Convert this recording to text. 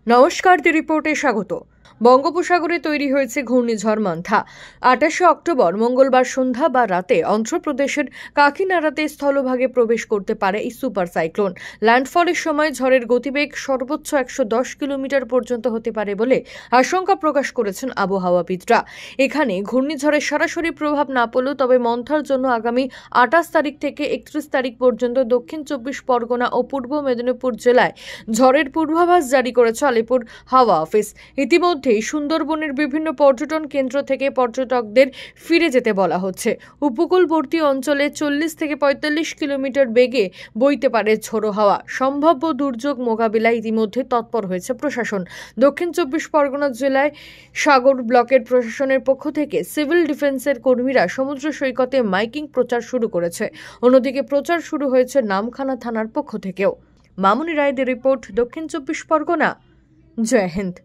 নমস্কার, দি রিপোর্টে স্বাগত। বঙ্গোপসাগরে তৈরি হয়েছে ঘূর্ণিঝড় মান্থা। 28শে অক্টোবর মঙ্গলবার সন্ধ্যা বা রাতে অন্ধ্রপ্রদেশের কাকিনাড়াতে স্থলভাগে প্রবেশ করতে পারে এই সুপার সাইক্লোন। ল্যান্ডফলের সময় ঝড়ের গতিবেগ সর্বোচ্চ 110 কিলোমিটার পর্যন্ত হতে পারে বলে আশঙ্কা প্রকাশ করেছেন আবহাওয়াবিদরা। এখানে ঘূর্ণিঝড়ের সরাসরি প্রভাব না পড়লেও তবে মন্থার জন্য আগামী 28 তারিখ থেকে 31 তারিখ পর্যন্ত দক্ষিণ 24 পরগনা ও পূর্ব মেদিনীপুর জেলায় ঝড়ের পূর্বাভাস জারি করেছে আলিপুর হাওয়া অফিস। ইতিমধ্যেই সুন্দরবনের বিভিন্ন পর্যটন কেন্দ্র থেকে পর্যটকদের ফিরে যেতে বলা হচ্ছে। উপকূলবর্তী অঞ্চলে 40 থেকে 45 কিলোমিটার বেগে বইতে পারে ঝোড়ো হাওয়া। সম্ভাব্য দুর্যোগ মোকাবিলায় ইতিমধ্যে তৎপর হয়েছে প্রশাসন। দক্ষিণ 24 পরগনা জেলায় সাগর ব্লকের প্রশাসনের পক্ষ থেকে সিভিল ডিফেন্সের কর্মীরা সমুদ্র সৈকতে মাইকিং প্রচার শুরু করেছে। অন্যদিকে প্রচার শুরু হয়েছে নামখানা থানার পক্ষ থেকেও। মামুনি রায়দের রিপোর্ট, দক্ষিণ 24 পরগনা। জয় হিন্দ।